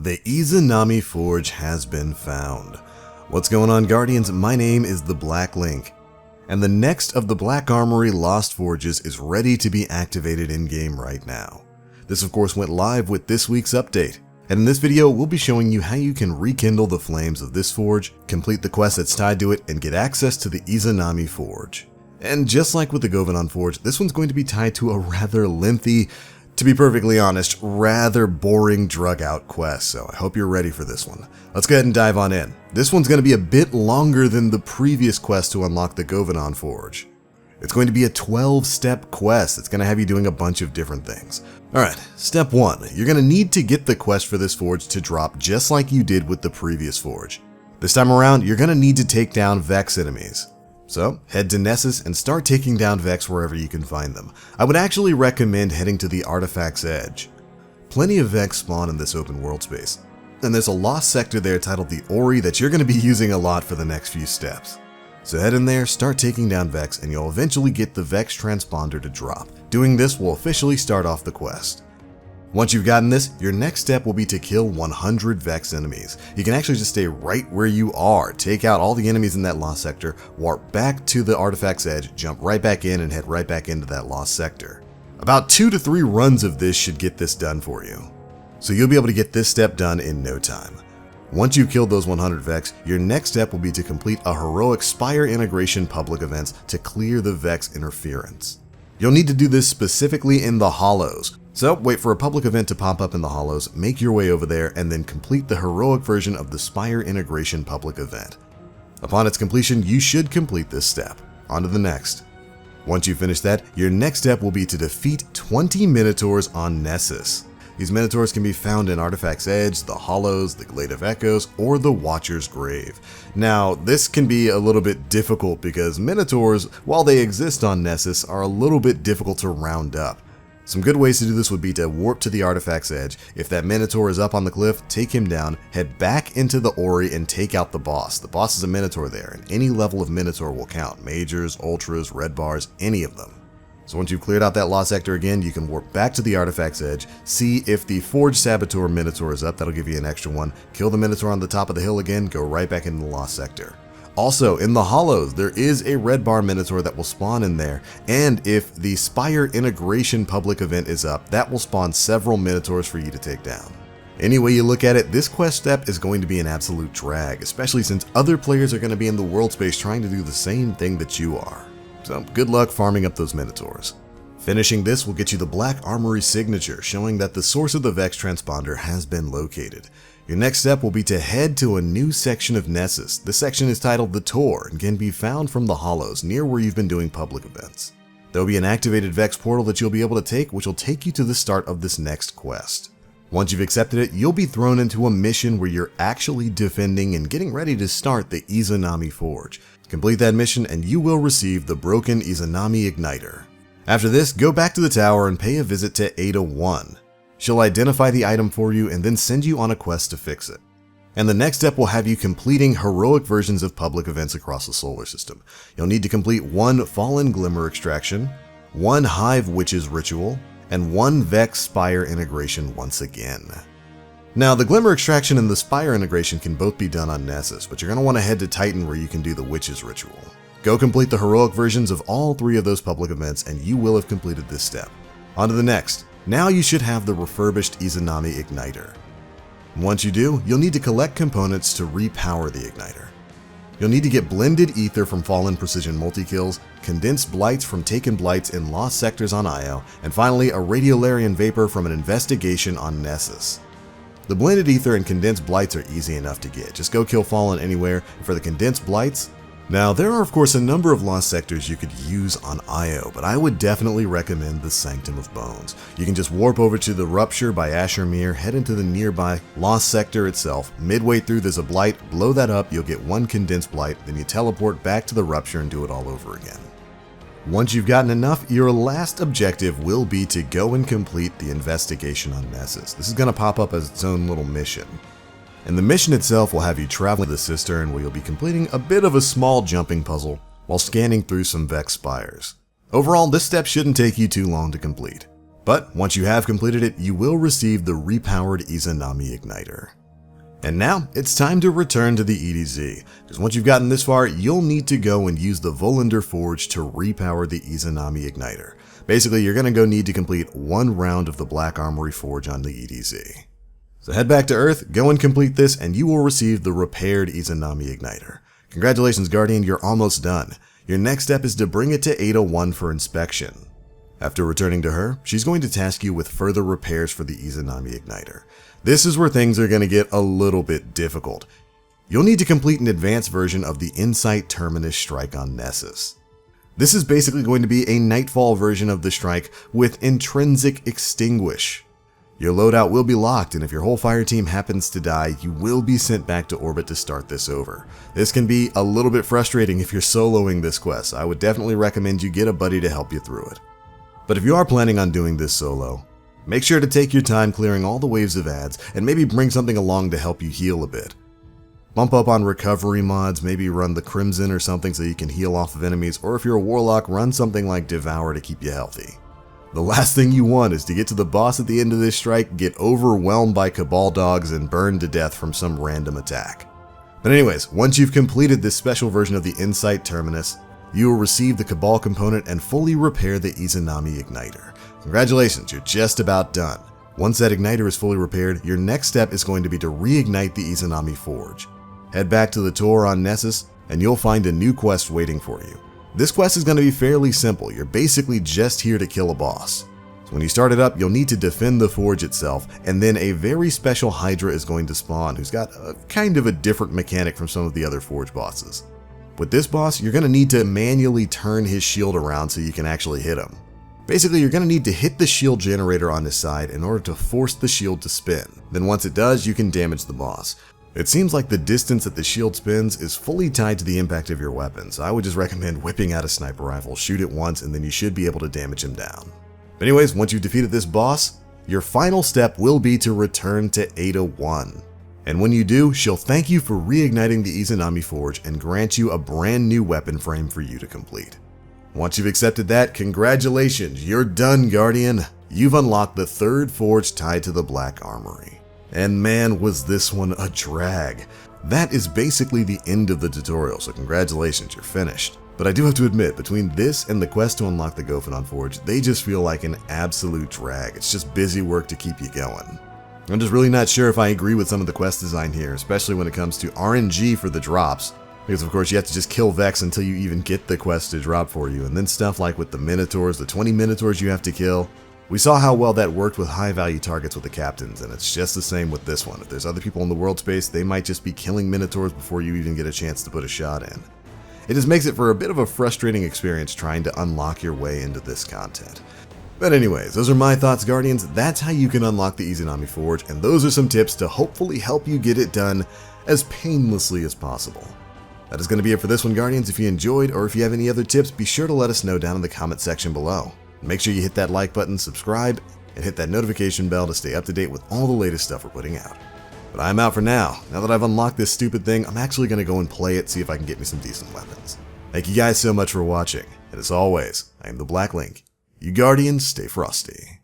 The Izanami Forge has been found. What's going on, Guardians? My name is the Black Link, and the next of the Black Armory Lost Forges is ready to be activated in-game right now. This of course went live with this week's update, and in this video we'll be showing you how you can rekindle the flames of this forge, complete the quest that's tied to it, and get access to the Izanami Forge. And just like with the Govenon Forge, this one's going to be tied to a rather lengthy, to be perfectly honest, rather boring drug-out quest, so I hope you're ready for this one. Let's go ahead and dive on in. This one's going to be a bit longer than the previous quest to unlock the Govenon Forge. It's going to be a 12-step quest that's going to have you doing a bunch of different things. Alright, step 1. You're going to need to get the quest for this forge to drop just like you did with the previous forge. This time around, you're going to need to take down Vex enemies. So, head to Nessus and start taking down Vex wherever you can find them. I would actually recommend heading to the Artifact's Edge. Plenty of Vex spawn in this open world space, and there's a lost sector there titled the Ori that you're going to be using a lot for the next few steps. So head in there, start taking down Vex, and you'll eventually get the Vex transponder to drop. Doing this will officially start off the quest. Once you've gotten this, your next step will be to kill 100 Vex enemies. You can actually just stay right where you are, take out all the enemies in that lost sector, warp back to the Artifact's Edge, jump right back in, and head right back into that lost sector. About 2 to 3 runs of this should get this done for you. So you'll be able to get this step done in no time. Once you've killed those 100 Vex, your next step will be to complete a heroic Spire integration public events to clear the Vex interference. You'll need to do this specifically in the Hollows. So wait for a public event to pop up in the Hollows, make your way over there, and then complete the heroic version of the Spire integration public event. Upon its completion, you should complete this step. On to the next. Once you finish that, your next step will be to defeat 20 Minotaurs on Nessus. These Minotaurs can be found in Artifact's Edge, the Hollows, the Glade of Echoes, or the Watcher's Grave. Now, this can be a little bit difficult because Minotaurs, while they exist on Nessus, are a little bit difficult to round up. Some good ways to do this would be to warp to the Artifact's Edge. If that Minotaur is up on the cliff, take him down, head back into the Ori, and take out the boss. The boss is a Minotaur there, and any level of Minotaur will count. Majors, Ultras, Red Bars, any of them. So once you've cleared out that lost sector again, you can warp back to the Artifact's Edge, see if the Forge Saboteur Minotaur is up, that'll give you an extra one, kill the Minotaur on the top of the hill again, go right back into the lost sector. Also, in the Hollows, there is a Red Bar Minotaur that will spawn in there, and if the Spire integration public event is up, that will spawn several Minotaurs for you to take down. Any way you look at it, this quest step is going to be an absolute drag, especially since other players are going to be in the world space trying to do the same thing that you are. So good luck farming up those Minotaurs. Finishing this will get you the Black Armory signature, showing that the source of the Vex transponder has been located. Your next step will be to head to a new section of Nessus. This section is titled the Tor and can be found from the Hollows near where you've been doing public events. There will be an activated Vex portal that you'll be able to take, which will take you to the start of this next quest. Once you've accepted it, you'll be thrown into a mission where you're actually defending and getting ready to start the Izanami Forge. Complete that mission and you will receive the broken Izanami Igniter. After this, go back to the tower and pay a visit to Ada 1. She'll identify the item for you and then send you on a quest to fix it. And the next step will have you completing heroic versions of public events across the solar system. You'll need to complete 1 Fallen Glimmer extraction, 1 Hive Witches ritual, and 1 Vex Spire integration once again. Now, the Glimmer extraction and the Spire integration can both be done on Nessus, but you're going to want to head to Titan where you can do the Witches ritual. Go complete the heroic versions of all 3 of those public events and you will have completed this step. On to the next. Now you should have the refurbished Izanami Igniter. Once you do, you'll need to collect components to repower the Igniter. You'll need to get blended ether from Fallen Precision multi-kills, condensed blights from taken blights in lost sectors on Io, and finally a Radiolarian vapor from an investigation on Nessus. The blended ether and condensed blights are easy enough to get, just go kill Fallen anywhere, and for the condensed blights, now there are of course a number of lost sectors you could use on Io, but I would definitely recommend the Sanctum of Bones. You can just warp over to the Rupture by Ashermere, head into the nearby lost sector itself, midway through there's a blight, blow that up, you'll get 1 condensed blight, then you teleport back to the Rupture and do it all over again. Once you've gotten enough, your last objective will be to go and complete the investigation on Nessus. This is going to pop up as its own little mission. And the mission itself will have you travel to the Cistern where you'll be completing a bit of a small jumping puzzle while scanning through some Vex Spires. Overall, this step shouldn't take you too long to complete. But once you have completed it, you will receive the repowered Izanami Igniter. And now, it's time to return to the EDZ, because once you've gotten this far, you'll need to go and use the Volender Forge to repower the Izanami Igniter. Basically, you're going to go need to complete one round of the Black Armory Forge on the EDZ. So head back to Earth, go and complete this, and you will receive the repaired Izanami Igniter. Congratulations, Guardian, you're almost done. Your next step is to bring it to Ada 1 for inspection. After returning to her, she's going to task you with further repairs for the Izanami Igniter. This is where things are going to get a little bit difficult. You'll need to complete an advanced version of the Insight Terminus strike on Nessus. This is basically going to be a Nightfall version of the strike with Intrinsic Extinguish. Your loadout will be locked, and if your whole fire team happens to die, you will be sent back to orbit to start this over. This can be a little bit frustrating if you're soloing this quest. I would definitely recommend you get a buddy to help you through it. But if you are planning on doing this solo, make sure to take your time clearing all the waves of ads, and maybe bring something along to help you heal a bit. Bump up on recovery mods, maybe run the Crimson or something so you can heal off of enemies, or if you're a Warlock, run something like Devour to keep you healthy. The last thing you want is to get to the boss at the end of this strike, get overwhelmed by Cabal dogs, and burned to death from some random attack. But anyways, once you've completed this special version of the Insight Terminus, you will receive the Cabal component and fully repair the Izanami Igniter. Congratulations, you're just about done. Once that Igniter is fully repaired, your next step is going to be to reignite the Izanami Forge. Head back to the tour on Nessus, and you'll find a new quest waiting for you. This quest is going to be fairly simple. You're basically just here to kill a boss. So when you start it up, you'll need to defend the forge itself, and then a very special Hydra is going to spawn who's got a kind of a different mechanic from some of the other forge bosses. With this boss, you're going to need to manually turn his shield around so you can actually hit him. Basically, you're going to need to hit the shield generator on his side in order to force the shield to spin. Then once it does, you can damage the boss. It seems like the distance that the shield spins is fully tied to the impact of your weapon, so I would just recommend whipping out a sniper rifle, shoot it once, and then you should be able to damage him down. But anyways, once you've defeated this boss, your final step will be to return to Ada 1. And when you do, she'll thank you for reigniting the Izanami Forge and grant you a brand new weapon frame for you to complete. Once you've accepted that, congratulations, you're done, Guardian! You've unlocked the third forge tied to the Black Armory. And man, was this one a drag. That is basically the end of the tutorial, so congratulations, you're finished. But I do have to admit, between this and the quest to unlock the Gophodon Forge, they just feel like an absolute drag. It's just busy work to keep you going. I'm just really not sure if I agree with some of the quest design here, especially when it comes to RNG for the drops. Because of course you have to just kill Vex until you even get the quest to drop for you, and then stuff like with the Minotaurs, the 20 Minotaurs you have to kill. We saw how well that worked with high value targets with the captains, and it's just the same with this one. If there's other people in the world space, they might just be killing Minotaurs before you even get a chance to put a shot in. It just makes it for a bit of a frustrating experience trying to unlock your way into this content. But anyways, those are my thoughts, Guardians. That's how you can unlock the Izanami Forge, and those are some tips to hopefully help you get it done as painlessly as possible. That is going to be it for this one, Guardians. If you enjoyed, or if you have any other tips, be sure to let us know down in the comment section below. Make sure you hit that like button, subscribe, and hit that notification bell to stay up to date with all the latest stuff we're putting out. But I'm out for now. Now that I've unlocked this stupid thing, I'm actually going to go and play it, see if I can get me some decent weapons. Thank you guys so much for watching, and as always, I am the Black Link. You Guardians, stay frosty.